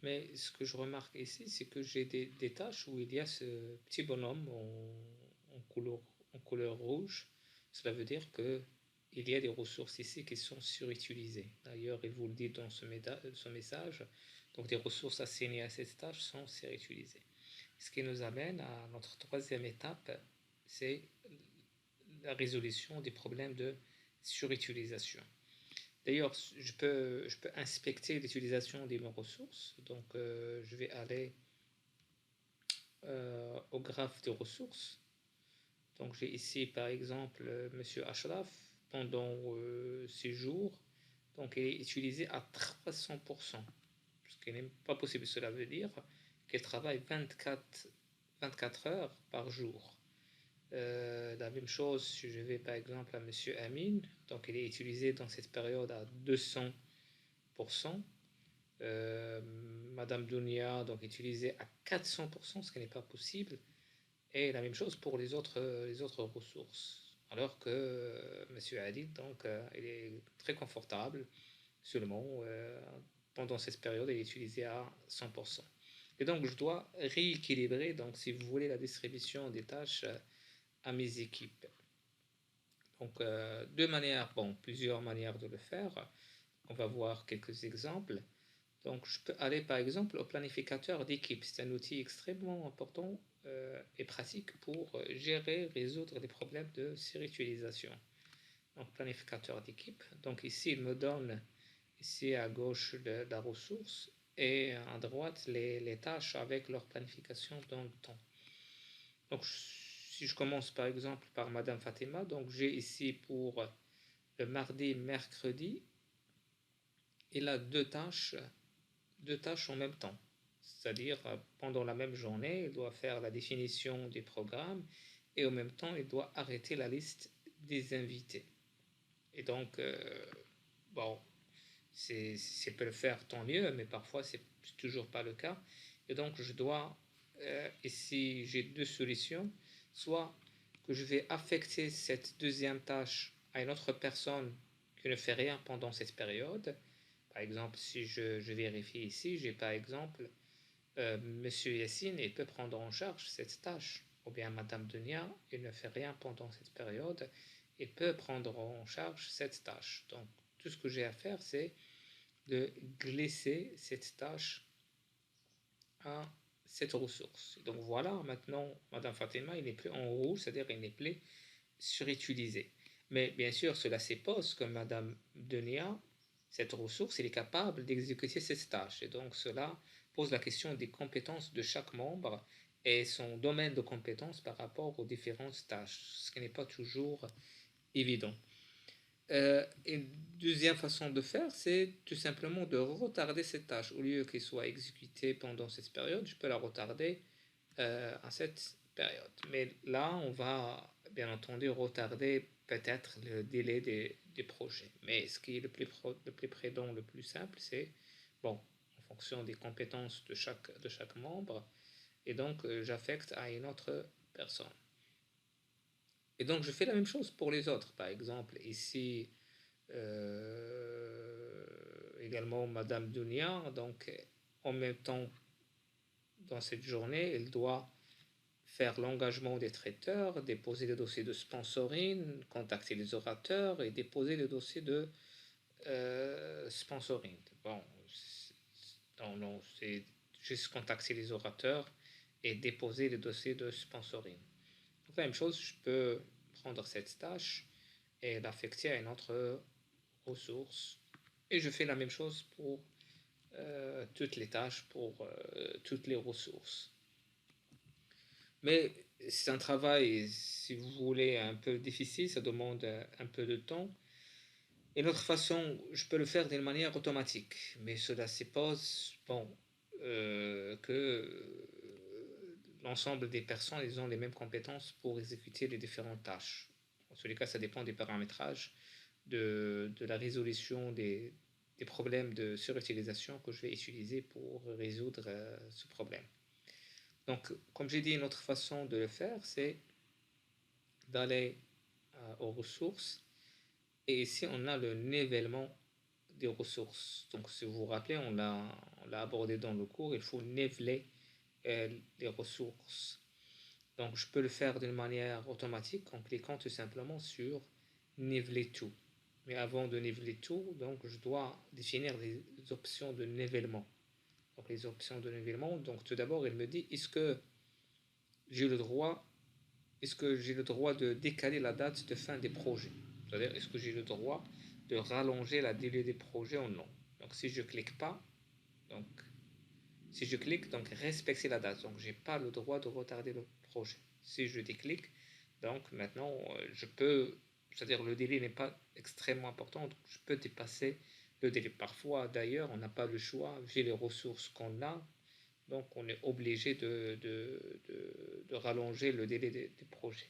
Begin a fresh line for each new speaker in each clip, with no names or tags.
Mais ce que je remarque ici, c'est que j'ai des tâches où il y a ce petit bonhomme en couleur, en couleur rouge. Cela veut dire que il y a des ressources ici qui sont surutilisées. D'ailleurs, il vous le dit dans ce message. Donc, des ressources assignées à cette tâche sont surutilisées. Ce qui nous amène à notre troisième étape, c'est la résolution des problèmes de surutilisation. D'ailleurs, je peux inspecter l'utilisation de mes ressources. Donc, je vais aller au graphe des ressources. Donc, j'ai ici, par exemple, Monsieur Ashraf, pendant 6 jours. Donc, il est utilisé à 300%, ce qui n'est pas possible. Cela veut dire qu'il travaille 24 heures par jour. La même chose, si je vais par exemple à Monsieur Amin, donc il est utilisé dans cette période à 200%. Madame Dunia, donc utilisée à 400%, ce qui n'est pas possible. Et la même chose pour les autres ressources. Alors que Monsieur Adil, donc, il est très confortable, seulement pendant cette période, il est utilisé à 100%. Et donc, je dois rééquilibrer, donc, si vous voulez, la distribution des tâches à mes équipes. Donc, deux manières, bon, plusieurs manières de le faire. On va voir quelques exemples. Donc, je peux aller par exemple au planificateur d'équipe. C'est un outil extrêmement important et pratique pour gérer, résoudre des problèmes de surutilisation. Donc, planificateur d'équipe. Donc, ici, il me donne ici à gauche la ressource et à droite les tâches avec leur planification dans le temps. Donc, si je commence par exemple par Madame Fatima, donc j'ai ici pour le mardi, mercredi, il a deux tâches en même temps. C'est-à-dire, pendant la même journée, il doit faire la définition du programme et en même temps, il doit arrêter la liste des invités. Et donc, bon, s'il peut le faire, tant mieux, mais parfois, c'est toujours pas le cas. Et donc, je dois, ici, j'ai deux solutions. Soit que je vais affecter cette deuxième tâche à une autre personne qui ne fait rien pendant cette période. Par exemple, si je vérifie ici, j'ai par exemple Monsieur Yassine, il peut prendre en charge cette tâche. Ou bien Madame Dunia, il ne fait rien pendant cette période, il peut prendre en charge cette tâche. Donc, tout ce que j'ai à faire, c'est de glisser cette tâche à cette ressource. Donc voilà, maintenant, Madame Fatima, il n'est plus en rouge, c'est-à-dire il n'est plus surutilisé. Mais bien sûr, cela suppose que Madame Denia, cette ressource, elle est capable d'exécuter cette tâche. Et donc cela pose la question des compétences de chaque membre et son domaine de compétences par rapport aux différentes tâches, ce qui n'est pas toujours évident. Une deuxième façon de faire, c'est tout simplement de retarder cette tâche. Au lieu qu'elle soit exécutée pendant cette période, je peux la retarder à cette période. Mais là, on va bien entendu retarder peut-être le délai des projets. Mais ce qui est le plus prudent, le plus simple, c'est, bon, en fonction des compétences de chaque membre, et donc j'affecte à une autre personne. Et donc je fais la même chose pour les autres. Par exemple, ici, également Madame Dunia, donc en même temps, dans cette journée, elle doit faire l'engagement des traiteurs, déposer le dossier de sponsoring, contacter les orateurs et déposer le dossier de sponsoring. Bon, non, non, c'est juste contacter les orateurs et déposer le dossier de sponsoring. Donc, la même chose, je peux prendre cette tâche et l'affecter à une autre ressource. Et je fais la même chose pour toutes les tâches, pour toutes les ressources. Mais c'est un travail, si vous voulez, un peu difficile, ça demande un peu de temps. Et l'autre façon, je peux le faire d'une manière automatique, mais cela suppose, bon, que l'ensemble des personnes, ils ont les mêmes compétences pour exécuter les différentes tâches. En tous les cas, ça dépend des paramétrages, de la résolution des problèmes de surutilisation que je vais utiliser pour résoudre ce problème. Donc, comme j'ai dit, une autre façon de le faire, c'est d'aller aux ressources. Et ici, on a le nivellement des ressources. Donc, si vous vous rappelez, on l'a abordé dans le cours, il faut niveler les ressources. Donc je peux le faire d'une manière automatique en cliquant tout simplement sur niveler tout. Mais avant de niveler tout, donc je dois définir les options de nivellement. Donc les options de nivellement, donc tout d'abord il me dit est-ce que j'ai le droit de décaler la date de fin des projets? C'est-à-dire est-ce que j'ai le droit de rallonger la délai des projets ou non? Donc si je clique pas, donc si je clique, donc respecter la date, donc j'ai pas le droit de retarder le projet. Si je déclique, donc maintenant je peux, c'est-à-dire le délai n'est pas extrêmement important, donc je peux dépasser le délai. Parfois d'ailleurs on n'a pas le choix, vu les ressources qu'on a, donc on est obligé de rallonger le délai des projets.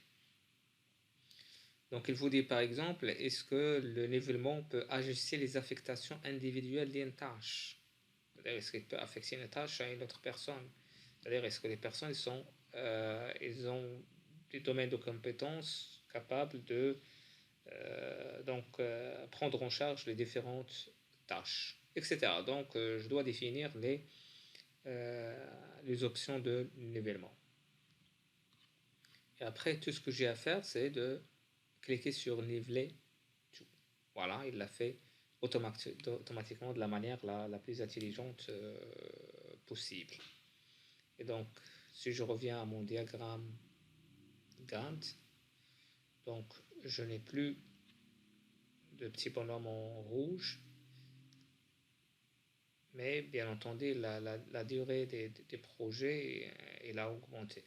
Donc il vous dit par exemple, est-ce que le nivellement peut ajuster les affectations individuelles d'une tâche? C'est-à-dire, est-ce qu'il peut affecter une tâche à une autre personne? C'est-à-dire, est-ce que les personnes ils ont des domaines de compétences capables de prendre en charge les différentes tâches, etc. Donc, je dois définir les options de nivellement. Et après, tout ce que j'ai à faire, c'est de cliquer sur niveler tout. Voilà, il l'a fait automatiquement de la manière la plus intelligente possible. Et donc, si je reviens à mon diagramme Gantt, donc je n'ai plus de petit bonhomme en rouge, mais bien entendu, la durée des projets, elle a augmenté.